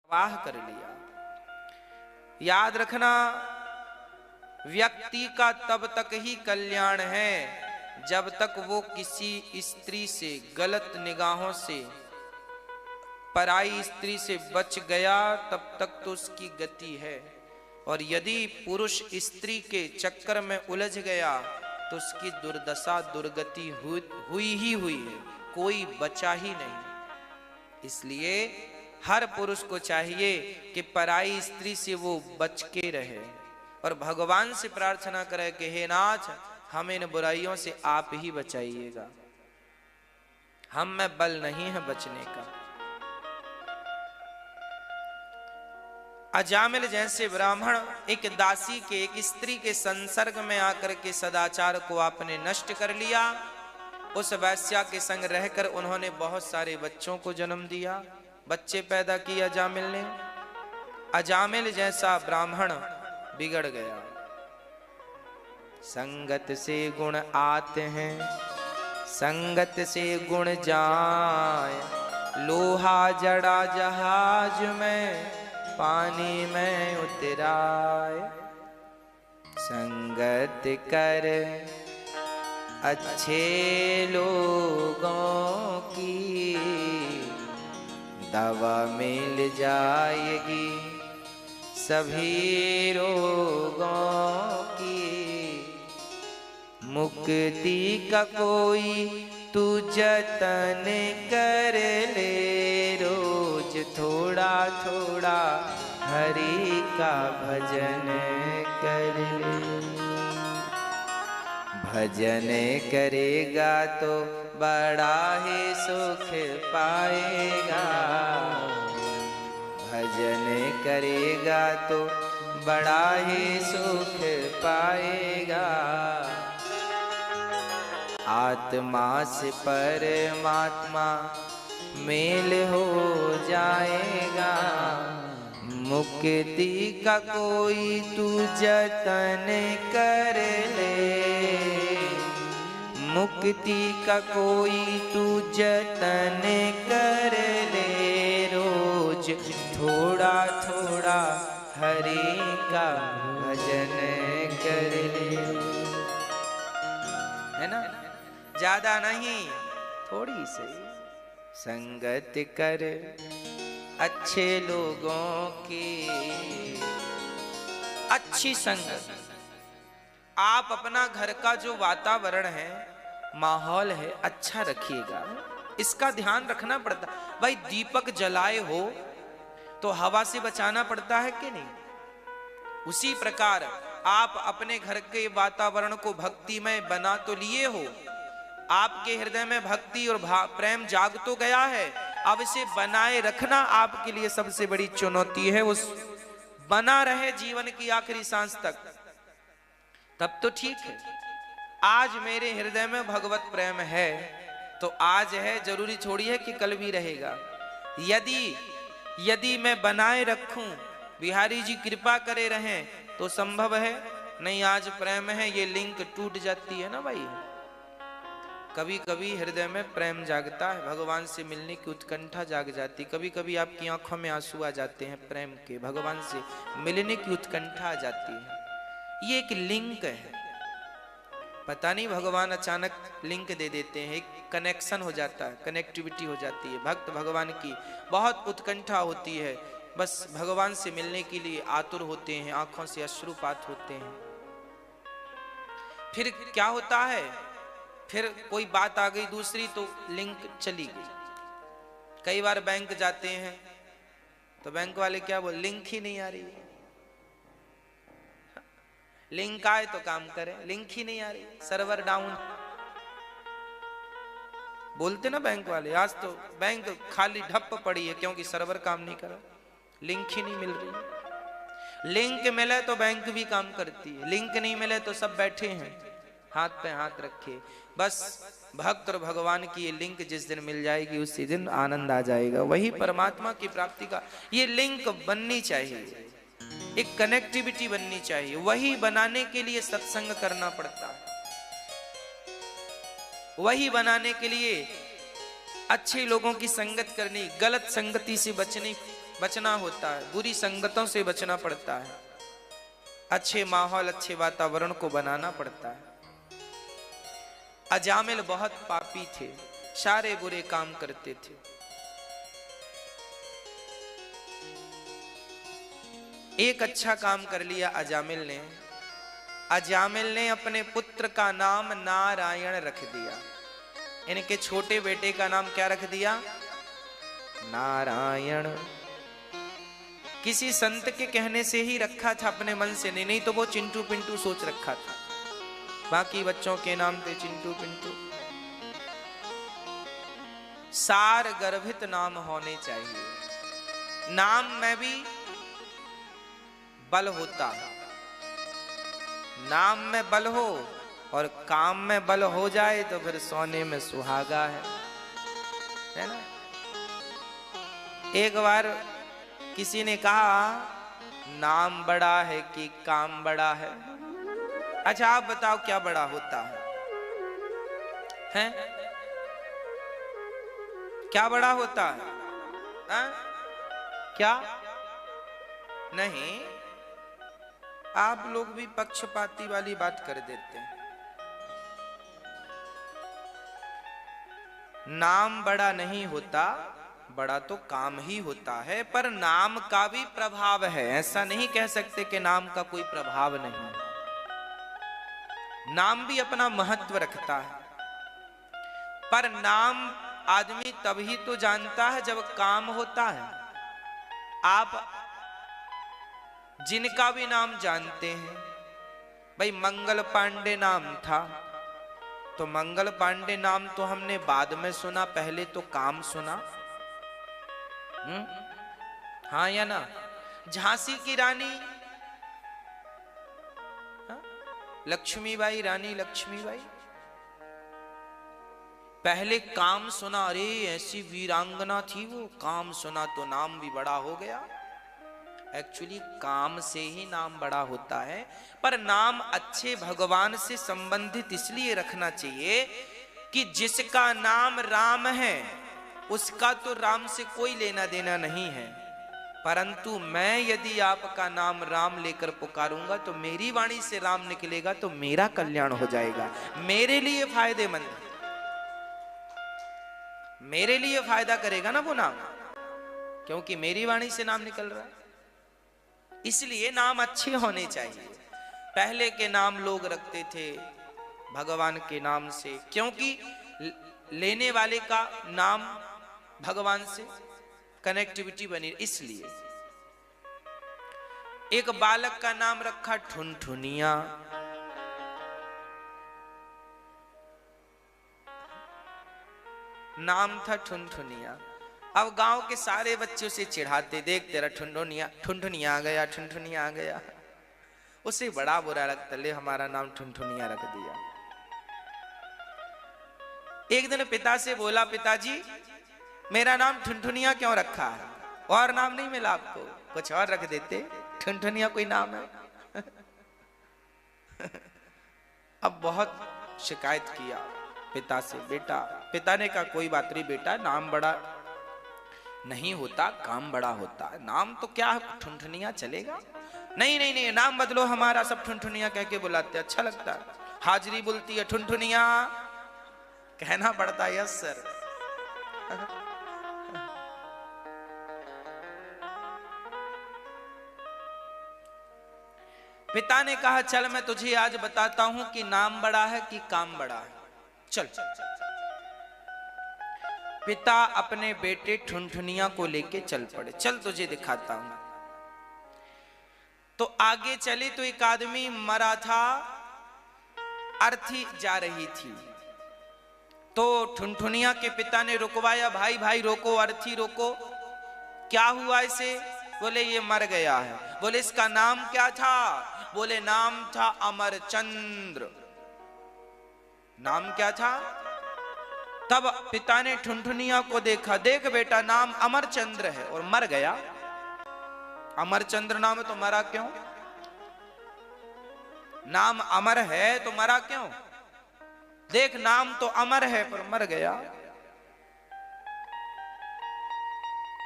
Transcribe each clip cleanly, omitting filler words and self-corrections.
वाह कर लिया। याद रखना, व्यक्ति का तब तक ही कल्याण है जब तक वो किसी स्त्री से गलत निगाहों से, पराई स्त्री से बच गया, तब तक तो उसकी गति है। और यदि पुरुष स्त्री के चक्कर में उलझ गया तो उसकी दुर्दशा दुर्गति हुई ही हुई है, कोई बचा ही नहीं। इसलिए हर पुरुष को चाहिए कि पराई स्त्री से वो बच के रहे और भगवान से प्रार्थना करे कि हे नाथ, हमें इन बुराइयों से आप ही बचाइएगा, हम में बल नहीं है बचने का। अजामिल जैसे ब्राह्मण एक दासी के, एक स्त्री के संसर्ग में आकर के सदाचार को आपने नष्ट कर लिया। उस वैश्या के संग रहकर उन्होंने बहुत सारे बच्चों को जन्म दिया, बच्चे पैदा किए अजामिल ने। अजामिल जैसा ब्राह्मण बिगड़ गया। संगत से गुण आते हैं, संगत से गुण जाए, लोहा जड़ा जहाज में पानी में उतराए। संगत कर अच्छे लोगों की, दवा मिल जाएगी सभी रोगों की। मुक्ति का कोई तू जतन कर ले, रोज थोड़ा थोड़ा हरि का भजन कर ले। भजन करेगा तो बड़ा ही सुख पाएगा, भजन करेगा तो बड़ा ही सुख पाएगा। आत्मा से परमात्मा मेल हो जाएगा। मुक्ति का कोई तू जतन कर ले, मुक्ति का कोई तू जतन कर ले, रोज थोड़ा थोड़ा हरि का भजन कर ले। है ना, ज्यादा नहीं, थोड़ी सी संगत कर अच्छे लोगों की। अच्छी संगत, आप अपना घर का जो वातावरण है, माहौल है, अच्छा रखिएगा। इसका ध्यान रखना पड़ता। भाई दीपक जलाए हो तो हवा से बचाना पड़ता है कि नहीं? उसी प्रकार आप अपने घर के वातावरण को भक्तिमय बना तो लिए हो, आपके हृदय में भक्ति और प्रेम जाग तो गया है, अब इसे बनाए रखना आपके लिए सबसे बड़ी चुनौती है। उस बना रहे जीवन की आखिरी सांस तक, तब तो ठीक है। आज मेरे हृदय में भगवत प्रेम है तो आज है, जरूरी छोड़ी है कि कल भी रहेगा। यदि मैं बनाए रखूं, बिहारी जी कृपा करे रहें, तो संभव है नहीं। आज प्रेम है, ये लिंक टूट जाती है ना भाई। कभी कभी हृदय में प्रेम जागता है, भगवान से मिलने की उत्कंठा जाग जाती। कभी कभी आपकी आंखों में आंसू आ जाते हैं प्रेम के, भगवान से मिलने की उत्कंठा आ जाती है। ये एक लिंक है, पता नहीं भगवान अचानक लिंक दे देते हैं, एक कनेक्शन हो जाता है, कनेक्टिविटी हो जाती है। भक्त भगवान की बहुत उत्कंठा होती है, बस भगवान से मिलने के लिए आतुर होते हैं, आंखों से अश्रुपात होते हैं। फिर क्या होता है, फिर कोई बात आ गई दूसरी तो लिंक चली गई। कई बार बैंक जाते हैं तो बैंक वाले क्या बोल, लिंक ही नहीं आ रही है। लिंक आए तो काम करें, लिंक ही नहीं आ रही, सर्वर डाउन बोलते ना बैंक वाले। आज तो बैंक खाली ढप पड़ी है क्योंकि सर्वर काम नहीं कर रहा, लिंक ही नहीं मिल रही। लिंक मिले तो बैंक भी काम करती है, लिंक नहीं मिले तो सब बैठे हैं हाथ पे हाथ रखे। बस भक्त और भगवान की ये लिंक जिस दिन मिल जाएगी उसी दिन आनंद आ जाएगा। वही परमात्मा की प्राप्ति का ये लिंक बननी चाहिए, एक कनेक्टिविटी बननी चाहिए। वही बनाने के लिए सत्संग करना पड़ता है, वही बनाने के लिए अच्छे लोगों की संगत करनी, गलत संगति से बचने बचना होता है, बुरी संगतों से बचना पड़ता है, अच्छे माहौल अच्छे वातावरण को बनाना पड़ता है। अजामिल बहुत पापी थे, सारे बुरे काम करते थे। एक अच्छा काम कर लिया अजामिल ने। अजामिल ने अपने पुत्र का नाम नारायण रख दिया। इनके छोटे बेटे का नाम क्या रख दिया? नारायण। किसी संत के कहने से ही रखा था, अपने मन से नहीं, नहीं तो वो चिंटू पिंटू सोच रखा था। बाकी बच्चों के नाम थे चिंटू पिंटू। सार गर्भित नाम होने चाहिए। नाम में भी बल होता है। नाम में बल हो और काम में बल हो जाए तो फिर सोने में सुहागा है ना। एक बार किसी ने कहा, नाम बड़ा है कि काम बड़ा है? अच्छा आप बताओ क्या बड़ा होता है? हैं? क्या बड़ा होता है? हैं? क्या? नहीं, आप लोग भी पक्षपाती वाली बात कर देते हैं। नाम बड़ा नहीं होता, बड़ा तो काम ही होता है, पर नाम का भी प्रभाव है। ऐसा नहीं कह सकते कि नाम का कोई प्रभाव नहीं। नाम भी अपना महत्व रखता है, पर नाम आदमी तभी तो जानता है जब काम होता है। आप जिनका भी नाम जानते हैं, भाई मंगल पांडे नाम था, तो मंगल पांडे नाम तो हमने बाद में सुना, पहले तो काम सुना। हाँ या ना? झांसी की रानी लक्ष्मीबाई, रानी लक्ष्मीबाई, पहले काम सुना, अरे ऐसी वीरांगना थी वो, काम सुना तो नाम भी बड़ा हो गया। एक्चुअली काम से ही नाम बड़ा होता है, पर नाम अच्छे भगवान से संबंधित इसलिए रखना चाहिए कि जिसका नाम राम है उसका तो राम से कोई लेना देना नहीं है, परंतु मैं यदि आपका नाम राम लेकर पुकारूंगा तो मेरी वाणी से राम निकलेगा तो मेरा कल्याण हो जाएगा, मेरे लिए फायदेमंद, मेरे लिए फायदा करेगा ना वो नाम, क्योंकि मेरी वाणी से नाम निकल रहा है। इसलिए नाम अच्छे होने चाहिए। पहले के नाम लोग रखते थे भगवान के नाम से, क्योंकि लेने वाले का नाम भगवान से कनेक्टिविटी बनी। इसलिए एक बालक का नाम रखा ठुनठुनिया। नाम था ठुनठुनिया। अब गांव के सारे बच्चों से चिढ़ाते, देख तेरा ठुनठुनिया, ठुनठुनिया आ गया, ठुनठुनिया आ गया। उसे बड़ा बुरा लगता, ले हमारा नाम ठुनठुनिया रख दिया। एक दिन पिता से बोला, पिताजी मेरा नाम ठुनठुनिया क्यों रखा है? और नाम नहीं मिला आपको? कुछ और रख देते, ठुनठुनिया कोई नाम है? अब बहुत शिकायत किया पिता से, बेटा, पिता ने कहा कोई बात नहीं बेटा, नाम बड़ा नहीं होता, काम बड़ा होता है। नाम तो क्या है, ठुनठुनिया चलेगा? नहीं नहीं नहीं, नाम बदलो हमारा, सब ठुनठुनिया कह के बुलाते, अच्छा लगता है। हाजरी बोलती है ठुनठुनिया, कहना पड़ता है यस सर। पिता ने कहा चल मैं तुझे आज बताता हूं कि नाम बड़ा है कि काम बड़ा है, चल। पिता अपने बेटे ठुनठुनिया को लेके चल पड़े, चल तुझे दिखाता हूं। तो आगे चले तो एक आदमी मरा था, अर्थी जा रही थी, तो ठुनठुनिया के पिता ने रुकवाया, भाई भाई रोको, अर्थी रोको, क्या हुआ इसे? बोले ये मर गया है। बोले इसका नाम क्या था? बोले नाम था अमरचंद्र। नाम क्या था? तब पिता ने ठुनठुनिया को देखा, देख बेटा नाम अमरचंद्र है और मर गया। अमरचंद्र नाम है तो मरा क्यों? नाम अमर है तो मरा क्यों? देख नाम तो अमर है पर मर गया।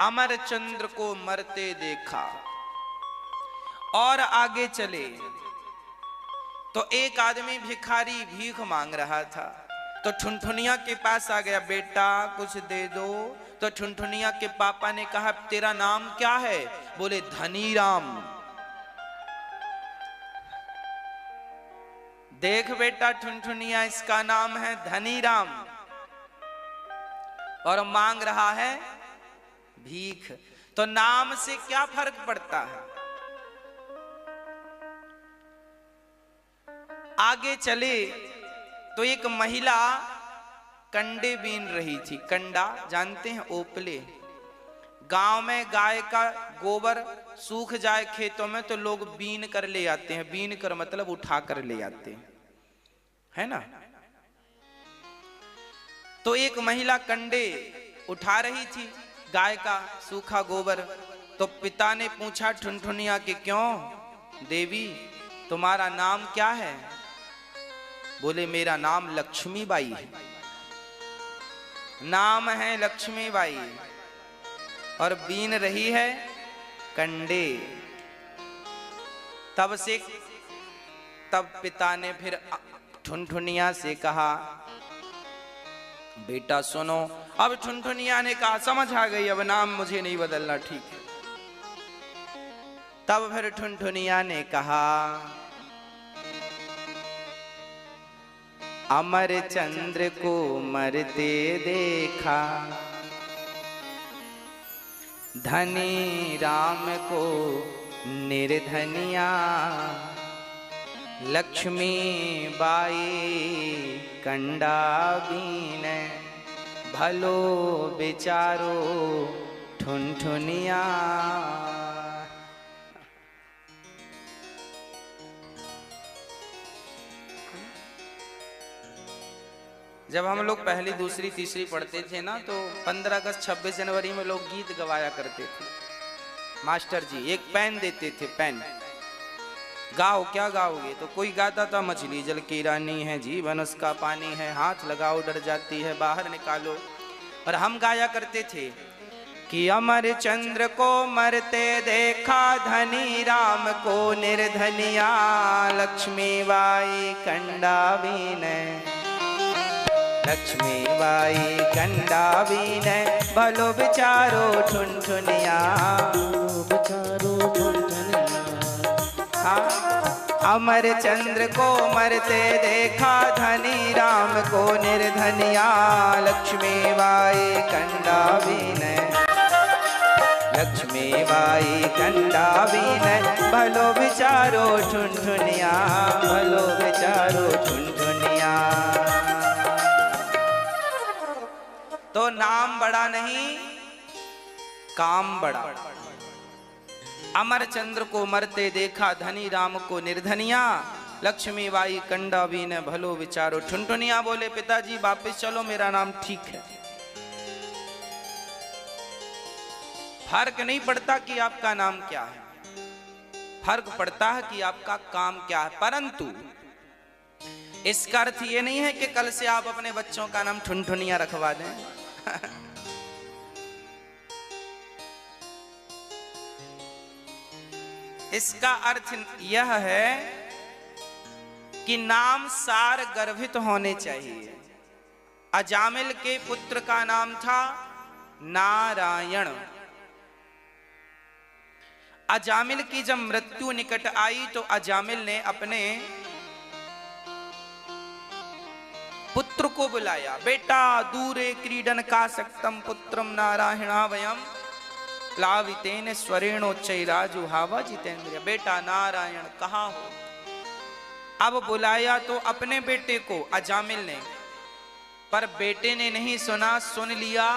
अमरचंद्र को मरते देखा और आगे चले तो एक आदमी भिखारी भीख मांग रहा था। तो ठुनठुनिया के पास आ गया, बेटा कुछ दे दो। तो ठुनठुनिया के पापा ने कहा, तेरा नाम क्या है? बोले, धनीराम। देख बेटा ठुनठुनिया, इसका नाम है धनीराम और मांग रहा है भीख। तो नाम से क्या फर्क पड़ता है? आगे चले तो एक महिला कंडे बीन रही थी। कंडा जानते हैं? ओपले। गांव में गाय का गोबर सूख जाए खेतों में तो लोग बीन कर ले आते हैं। बीन कर मतलब उठा कर ले आते हैं, है ना। तो एक महिला कंडे उठा रही थी, गाय का सूखा गोबर। तो पिता ने पूछा ठुनठुनिया के, क्यों देवी तुम्हारा नाम क्या है? बोले, मेरा नाम लक्ष्मीबाई है। नाम है लक्ष्मीबाई और बीन रही है कंडे। तब पिता ने फिर ठुनठुनिया से कहा, बेटा सुनो। अब ठुनठुनिया ने कहा, समझ आ गई, अब नाम मुझे नहीं बदलना, ठीक है। तब फिर ठुनठुनिया ने कहा, अमरचंद्र को मरते देखा, धनी राम को निर्धनिया, लक्ष्मी बाई कंडा बीन, भलो बेचारो ठुनठुनिया। जब हम लोग पहली दूसरी तीसरी पढ़ते थे ना, तो 15 अगस्त 26 जनवरी में लोग गीत गवाया करते थे। मास्टर जी एक पेन देते थे, पेन, गाओ। क्या गाओगे? तो कोई गाता था, मछली जल की रानी है, जीवन उसका पानी है, हाथ लगाओ डर जाती है, बाहर निकालो। और हम गाया करते थे कि अमरचंद्र को मरते देखा, धनी राम को निर्धनिया, लक्ष्मी बाई कंडा बीन, लक्ष्मी बाई कंडा बीन, भलो बेचारो ठुनठुनिया, बेचारो ठुनठुनिया। हाँ, अमरचंद्र को मरते देखा, धनी राम को निर्धनिया, लक्ष्मी बाई कंडा बीन, लक्ष्मी बाई कंडा बीन, भलो बेचारो ठुनठुनिया, भलो बेचारो ठुनठुनिया। तो नाम बड़ा नहीं, काम बड़ा। अमरचंद्र को मरते देखा, धनी राम को निर्धनिया, लक्ष्मी बाई कंडा बीन, भलो विचारो ठुनठुनिया। बोले, पिताजी वापस चलो, मेरा नाम ठीक है। फर्क नहीं पड़ता कि आपका नाम क्या है, फर्क पड़ता है कि आपका काम क्या है। परंतु इसका अर्थ ये नहीं है कि कल से आप अपने बच्चों का नाम ठुनठुनिया रखवा दें। इसका अर्थ यह है कि नाम सार गर्भित होने चाहिए। अजामिल के पुत्र का नाम था नारायण। अजामिल की जब मृत्यु निकट आई तो अजामिल ने अपने पुत्र को बुलाया, बेटा दूरे क्रीडन का सक्तम पुत्रम नारायणा वयम प्लावितेन स्वरेणोच्चैराजु हावा जितेंद्रिय। बेटा नारायण कहाँ हो? अब बुलाया तो अपने बेटे को अजामिल ने, पर बेटे ने नहीं सुना, सुन लिया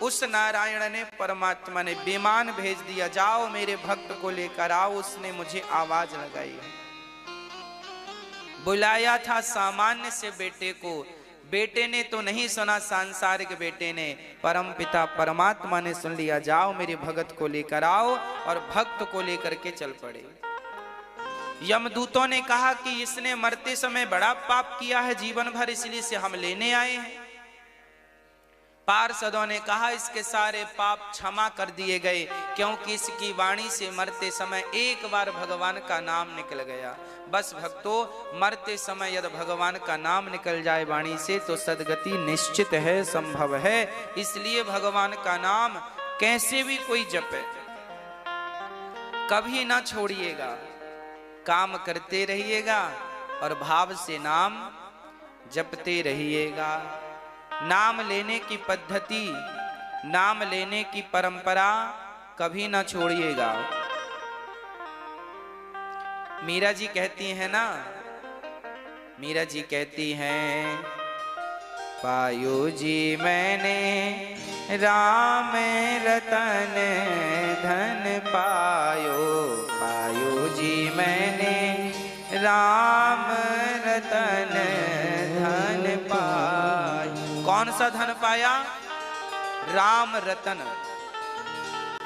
उस नारायण ने, परमात्मा ने विमान भेज दिया, जाओ मेरे भक्त को लेकर आओ। उसने मुझे आवाज लगाई। बुलाया था सामान्य से बेटे को, बेटे ने तो नहीं सुना, सांसारिक बेटे ने, परम पिता परमात्मा ने सुन लिया, जाओ मेरे भगत को लेकर आओ। और भक्त को लेकर के चल पड़े। यमदूतों ने कहा कि इसने मरते समय बड़ा पाप किया है जीवन भर, इसलिए से हम लेने आए हैं। पार्षदों ने कहा इसके सारे पाप क्षमा कर दिए गए, क्योंकि इसकी वाणी से मरते समय एक बार भगवान का नाम निकल गया। बस भक्तों, मरते समय यदि भगवान का नाम निकल जाए वाणी से तो सदगति निश्चित है, संभव है। इसलिए भगवान का नाम कैसे भी कोई जपे, कभी ना छोड़िएगा, काम करते रहिएगा और भाव से नाम जपते रहिएगा। नाम लेने की पद्धति, नाम लेने की परंपरा कभी ना छोड़िएगा। मीरा जी कहती हैं ना, मीरा जी कहती हैं, पायो जी मैंने राम रतन धन पायो, पायो जी मैंने राम रतन धन पायो। कौन सा धन पाया? राम रतन।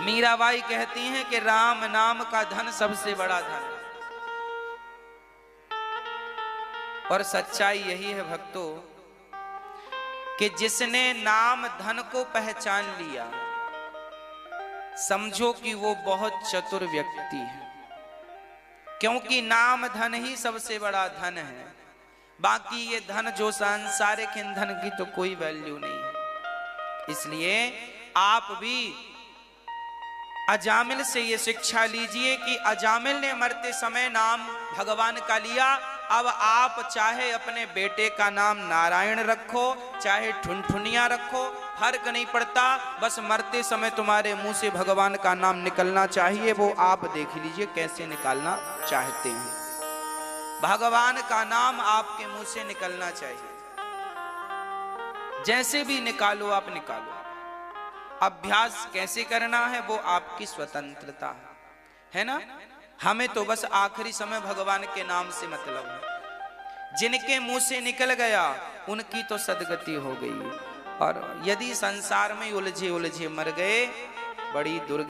मीराबाई कहती हैं कि राम नाम का धन सबसे बड़ा धन है। और सच्चाई यही है भक्तों कि जिसने नाम धन को पहचान लिया, समझो कि वो बहुत चतुर व्यक्ति है, क्योंकि नाम धन ही सबसे बड़ा धन है। बाकी ये धन जो सांसारिक ईंधन की तो कोई वैल्यू नहीं है। इसलिए आप भी अजामिल से ये शिक्षा लीजिए कि अजामिल ने मरते समय नाम भगवान का लिया। अब आप चाहे अपने बेटे का नाम नारायण रखो, चाहे ठुनठुनिया रखो, फर्क नहीं पड़ता। बस मरते समय तुम्हारे मुंह से भगवान का नाम निकलना चाहिए। वो आप देख लीजिए कैसे निकालना चाहते हैं। भगवान का नाम आपके मुंह से निकलना चाहिए, जैसे भी निकालो आप निकालो। अभ्यास कैसे करना है वो आपकी स्वतंत्रता है ना। हमें तो बस आखिरी समय भगवान के नाम से मतलब है। जिनके मुंह से निकल गया उनकी तो सदगति हो गई, और यदि संसार में उलझे उलझे मर गए, बड़ी दुर्ग